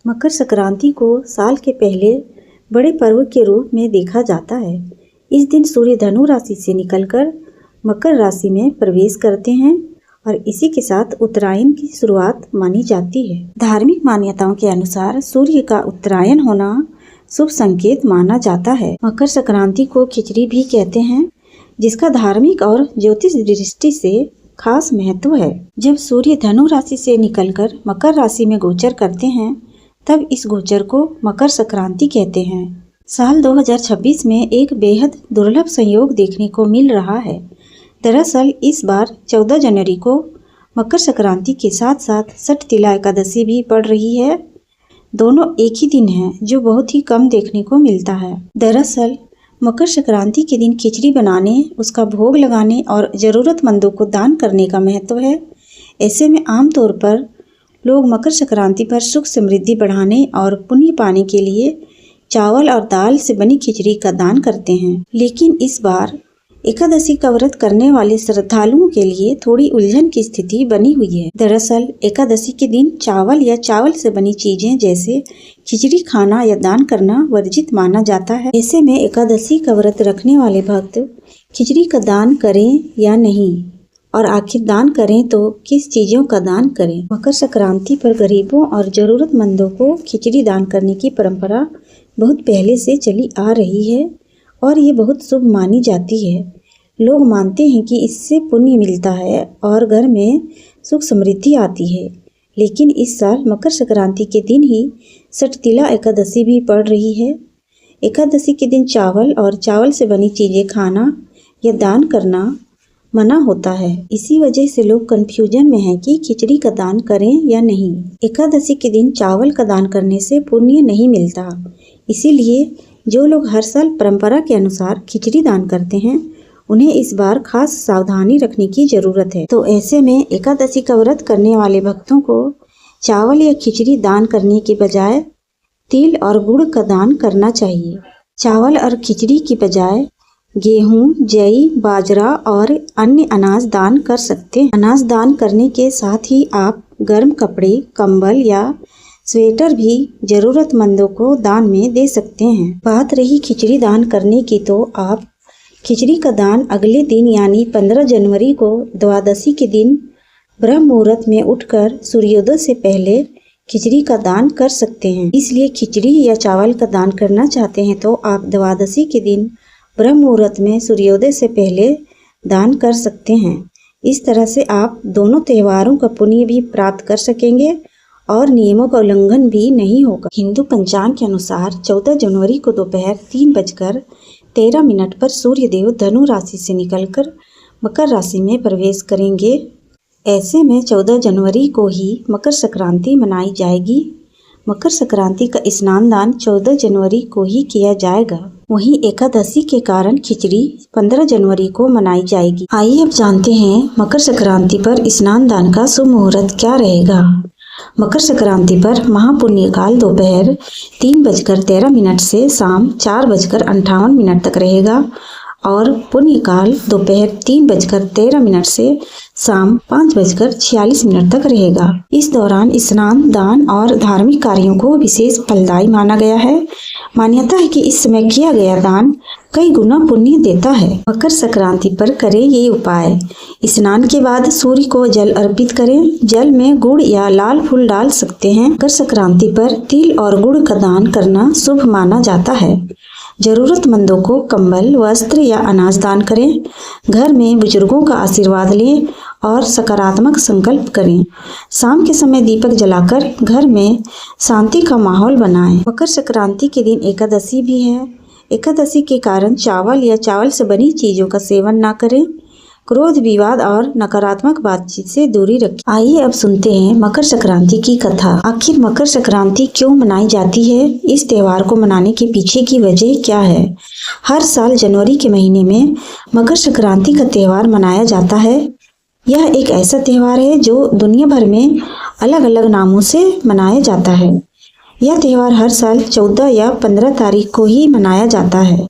मकर संक्रांति को साल के पहले बड़े पर्व के रूप में देखा जाता है। इस दिन सूर्य धनु राशि से निकलकर मकर राशि में प्रवेश करते हैं और इसी के साथ उत्तरायण की शुरुआत मानी जाती है। धार्मिक मान्यताओं के अनुसार सूर्य का उत्तरायण होना शुभ संकेत माना जाता है। मकर संक्रांति को खिचड़ी भी कहते हैं, जिसका धार्मिक और ज्योतिष दृष्टि से खास महत्व है। जब सूर्य धनु राशि से निकलकर मकर राशि में गोचर करते हैं, तब इस गोचर को मकर संक्रांति कहते हैं। साल 2026 में एक बेहद दुर्लभ संयोग देखने को मिल रहा है। दरअसल इस बार 14 जनवरी को मकर संक्रांति के साथ साथ षठतिला एकादशी भी पड़ रही है। दोनों एक ही दिन है, जो बहुत ही कम देखने को मिलता है। दरअसल मकर संक्रांति के दिन खिचड़ी बनाने, उसका भोग लगाने और ज़रूरतमंदों को दान करने का महत्व है। ऐसे में आमतौर पर लोग मकर संक्रांति पर सुख समृद्धि बढ़ाने और पुण्य पाने के लिए चावल और दाल से बनी खिचड़ी का दान करते हैं। लेकिन इस बार एकादशी का व्रत करने वाले श्रद्धालुओं के लिए थोड़ी उलझन की स्थिति बनी हुई है। दरअसल एकादशी के दिन चावल या चावल से बनी चीजें जैसे खिचड़ी खाना या दान करना वर्जित माना जाता है। ऐसे में एकादशी का व्रत रखने वाले भक्त खिचड़ी का दान करें या नहीं, और आखिर दान करें तो किस चीज़ों का दान करें। मकर संक्रांति पर गरीबों और ज़रूरतमंदों को खिचड़ी दान करने की परंपरा बहुत पहले से चली आ रही है और ये बहुत शुभ मानी जाती है। लोग मानते हैं कि इससे पुण्य मिलता है और घर में सुख समृद्धि आती है। लेकिन इस साल मकर संक्रांति के दिन ही षठतिला एकादशी भी पड़ रही है। एकादशी के दिन चावल और चावल से बनी चीज़ें खाना या दान करना मना होता है। इसी वजह से लोग कंफ्यूजन में हैं कि खिचड़ी का दान करें या नहीं। एकादशी के दिन चावल का दान करने से पुण्य नहीं मिलता, इसीलिए जो लोग हर साल परंपरा के अनुसार खिचड़ी दान करते हैं, उन्हें इस बार खास सावधानी रखने की जरूरत है। तो ऐसे में एकादशी का व्रत करने वाले भक्तों को चावल या खिचड़ी दान करने के बजाय तिल और गुड़ का दान करना चाहिए। चावल और खिचड़ी की बजाय गेहूं, जई, बाजरा और अन्य अनाज दान कर सकते हैं। अनाज दान करने के साथ ही आप गर्म कपड़े, कंबल या स्वेटर भी जरूरतमंदों को दान में दे सकते हैं। बात रही खिचड़ी दान करने की, तो आप खिचड़ी का दान अगले दिन यानी 15 जनवरी को द्वादशी के दिन ब्रह्म मुहूर्त में उठकर सूर्योदय से पहले खिचड़ी का दान कर सकते हैं। इसलिए खिचड़ी या चावल का दान करना चाहते हैं तो आप द्वादशी के दिन ब्रह्म मुहूर्त में सूर्योदय से पहले दान कर सकते हैं। इस तरह से आप दोनों त्योहारों का पुण्य भी प्राप्त कर सकेंगे और नियमों का उल्लंघन भी नहीं होगा। हिंदू पंचांग के अनुसार 14 जनवरी को दोपहर 3:13 पर सूर्यदेव धनु राशि से निकलकर मकर राशि में प्रवेश करेंगे। ऐसे में 14 जनवरी को ही मकर संक्रांति मनाई जाएगी। मकर संक्रांति का स्नान दान 14 जनवरी को ही किया जाएगा। वहीं एकादशी के कारण खिचड़ी 15 जनवरी को मनाई जाएगी। आइए अब जानते हैं मकर संक्रांति पर स्नान दान का शुभ मुहूर्त क्या रहेगा। मकर संक्रांति पर महापुण्य काल दोपहर 3:13 से शाम 4:58 तक रहेगा और पुण्य काल दोपहर 3:13 से शाम 5:46 तक रहेगा। इस दौरान स्नान, दान और धार्मिक कार्यों को विशेष फलदायी माना गया है। मान्यता है कि इस समय किया गया दान कई गुना पुण्य देता है। मकर संक्रांति पर करें ये उपाय। स्नान के बाद सूर्य को जल अर्पित करें। जल में गुड़ या लाल फूल डाल सकते हैं। मकर संक्रांति पर तिल और गुड़ का दान करना शुभ माना जाता है। जरूरतमंदों को कंबल, वस्त्र या अनाज दान करें। घर में बुजुर्गों का आशीर्वाद लें और सकारात्मक संकल्प करें। शाम के समय दीपक जलाकर घर में शांति का माहौल बनाएं। मकर संक्रांति के दिन एकादशी भी है। एकादशी के कारण चावल या चावल से बनी चीजों का सेवन ना करें। क्रोध, विवाद और नकारात्मक बातचीत से दूरी रखें। आइए अब सुनते हैं मकर संक्रांति की कथा। आखिर मकर संक्रांति क्यों मनाई जाती है? इस त्योहार को मनाने के पीछे की वजह क्या है? हर साल जनवरी के महीने में मकर संक्रांति का त्योहार मनाया जाता है। यह एक ऐसा त्योहार है जो दुनिया भर में अलग अलग नामों से मनाया जाता है। यह त्योहार हर साल 14 या 15 तारीख को ही मनाया जाता है।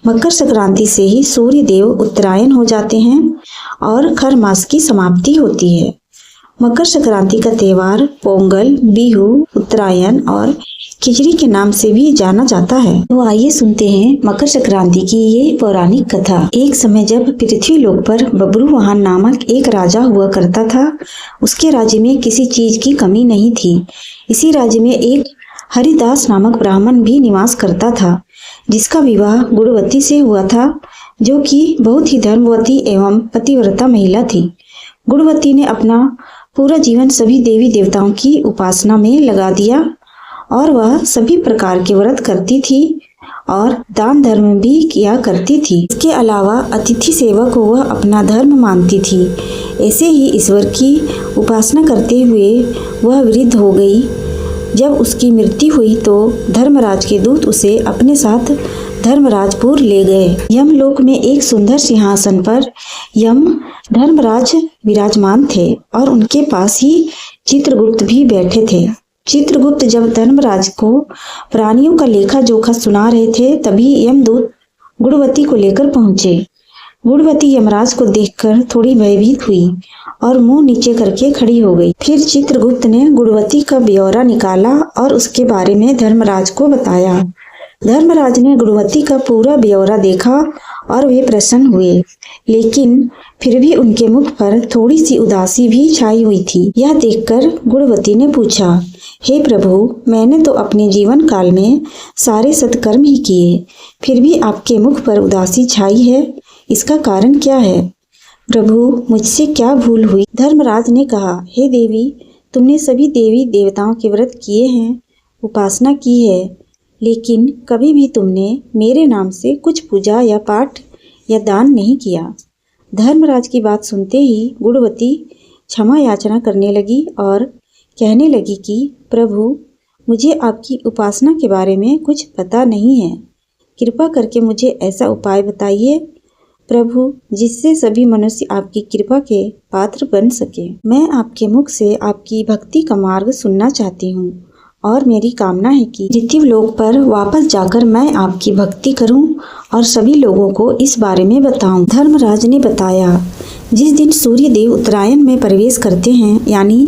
मकर संक्रांति से ही सूर्य देव उत्तरायण हो जाते हैं और खर मास की समाप्ति होती है। मकर संक्रांति का त्यौहार पोंगल, बिहू, उत्तरायण और खिचड़ी के नाम से भी जाना जाता है। तो आइए सुनते हैं मकर संक्रांति की ये पौराणिक कथा। एक समय जब पृथ्वी लोक पर बब्रुवाहन नामक एक राजा हुआ करता था, उसके राज्य में किसी चीज की कमी नहीं थी। इसी राज्य में एक हरिदास नामक ब्राह्मण भी निवास करता था, जिसका विवाह गुणवती से हुआ था, जो कि बहुत ही धर्मवती एवं पतिव्रता महिला थी। गुणवती ने अपना पूरा जीवन सभी देवी देवताओं की उपासना में लगा दिया और वह सभी प्रकार के व्रत करती थी और दान धर्म भी किया करती थी। इसके अलावा अतिथि सेवा को वह अपना धर्म मानती थी। ऐसे ही ईश्वर की उपासना करते हुए वह वृद्ध हो गई। जब उसकी मृत्यु हुई तो धर्मराज के दूत उसे अपने साथ धर्मराजपुर ले गए। यमलोक में एक सुंदर सिंहासन पर यम धर्मराज विराजमान थे और उनके पास ही चित्रगुप्त भी बैठे थे। चित्रगुप्त जब धर्मराज को प्राणियों का लेखा जोखा सुना रहे थे, तभी यमदूत गुणवती को लेकर पहुंचे। गुणवती यमराज को देखकर थोड़ी भयभीत हुई और मुंह नीचे करके खड़ी हो गई। फिर चित्रगुप्त ने गुणवती का ब्यौरा निकाला और उसके बारे में धर्मराज को बताया। धर्मराज ने गुणवती का पूरा ब्यौरा देखा और वे प्रसन्न हुए, लेकिन फिर भी उनके मुख पर थोड़ी सी उदासी भी छाई हुई थी। यह देखकर गुणवती ने पूछा, हे प्रभु, मैंने तो अपने जीवन काल में सारे सत्कर्म ही किए, फिर भी आपके मुख पर उदासी छाई है, इसका कारण क्या है? प्रभु, मुझसे क्या भूल हुई? धर्मराज ने कहा, हे देवी, तुमने सभी देवी देवताओं के व्रत किए हैं, उपासना की है, लेकिन कभी भी तुमने मेरे नाम से कुछ पूजा या पाठ या दान नहीं किया। धर्मराज की बात सुनते ही गुणवती क्षमा याचना करने लगी और कहने लगी कि प्रभु, मुझे आपकी उपासना के बारे में कुछ पता नहीं है। कृपा करके मुझे ऐसा उपाय बताइए प्रभु, जिससे सभी मनुष्य आपकी कृपा के पात्र बन सके। मैं आपके मुख से आपकी भक्ति का मार्ग सुनना चाहती हूँ और मेरी कामना है कि मृत्यु लोक पर वापस जाकर मैं आपकी भक्ति करूं और सभी लोगों को इस बारे में बताऊं। धर्मराज ने बताया, जिस दिन सूर्य देव उत्तरायण में प्रवेश करते हैं, यानी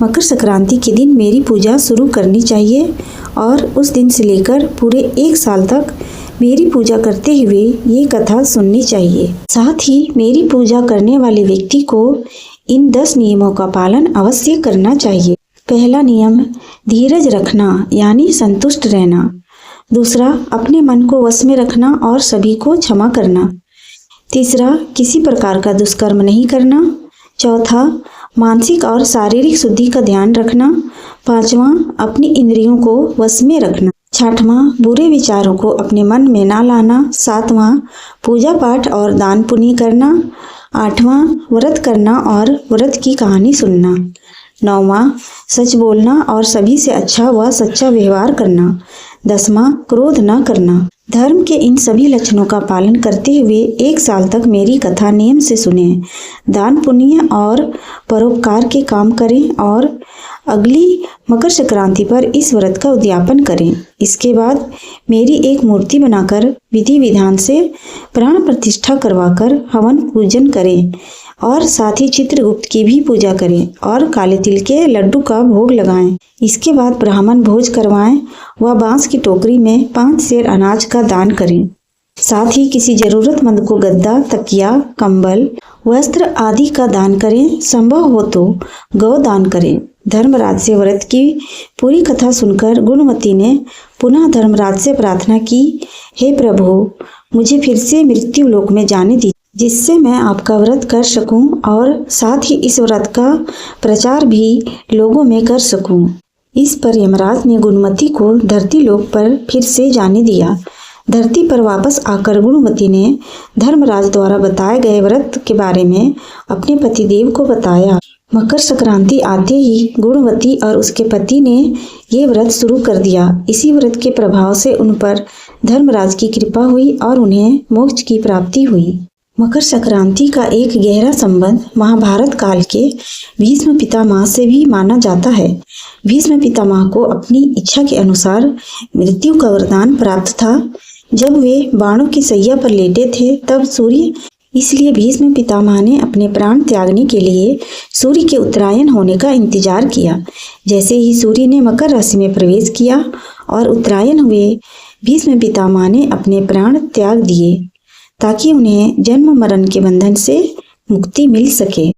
मकर संक्रांति के दिन मेरी पूजा शुरू करनी चाहिए और उस दिन से लेकर पूरे 1 साल तक मेरी पूजा करते हुए ये कथा सुननी चाहिए। साथ ही मेरी पूजा करने वाले व्यक्ति को इन 10 नियमों का पालन अवश्य करना चाहिए। पहला नियम, धीरज रखना यानी संतुष्ट रहना। दूसरा, अपने मन को वश में रखना और सभी को क्षमा करना। तीसरा, किसी प्रकार का दुष्कर्म नहीं करना। चौथा, मानसिक और शारीरिक शुद्धि का ध्यान रखना। पांचवा, अपनी इंद्रियों को वश में रखना। छठवां, बुरे विचारों को अपने मन में ना लाना। सातवां, पूजा पाठ और दान पुण्य करना। आठवां, व्रत करना और व्रत की कहानी सुनना। 9वां, सच बोलना और सभी से अच्छा व सच्चा व्यवहार करना। 10वां, क्रोध न करना। धर्म के इन सभी लक्षणों का पालन करते हुए 1 साल तक मेरी कथा नियम से सुने, दान पुण्य और परोपकार के काम करें और अगली मकर संक्रांति पर इस व्रत का उद्यापन करें। इसके बाद मेरी एक मूर्ति बनाकर विधि विधान से प्राण प्रतिष्ठा करवाकर हवन पूजन करें और साथ ही चित्रगुप्त की भी पूजा करें और काले तिल के लड्डू का भोग लगाएं। इसके बाद ब्राह्मण भोज करवाएं व बांस की टोकरी में 5 सेर अनाज का दान करें। साथ ही किसी जरूरतमंद को गद्दा, तकिया, कंबल, वस्त्र आदि का दान करें। संभव हो तो गौ दान करें। धर्मराज से व्रत की पूरी कथा सुनकर गुणवती ने पुनः धर्मराज से प्रार्थना की, हे प्रभु, मुझे फिर से मृत्यु लोक में जाने दीजिए, जिससे मैं आपका व्रत कर सकूं और साथ ही इस व्रत का प्रचार भी लोगों में कर सकूं। इस पर यमराज ने गुणवती को धरती लोक पर फिर से जाने दिया। धरती पर वापस आकर गुणवती ने धर्मराज द्वारा बताए गए व्रत के बारे में अपने पतिदेव को बताया। मकर संक्रांति आते ही गुणवती और उसके पति ने ये व्रत शुरू कर दिया। इसी व्रत के प्रभाव से उन पर धर्मराज की कृपा हुई और उन्हें मोक्ष की प्राप्ति हुई। मकर संक्रांति का एक गहरा संबंध महाभारत काल के भीष्म पितामह से भी माना जाता है। भीष्म पितामह को अपनी इच्छा के अनुसार मृत्यु का वरदान प्राप्त था। जब वे बाणों की सैया पर लेटे थे, तब सूर्य इसलिए भीष्म पितामह ने अपने प्राण त्यागने के लिए सूर्य के उत्तरायण होने का इंतजार किया। जैसे ही सूर्य ने मकर राशि में प्रवेश किया और उत्तरायण हुए, भीष्म पितामह ने अपने प्राण त्याग दिए ताकि उन्हें जन्म मरण के बंधन से मुक्ति मिल सके।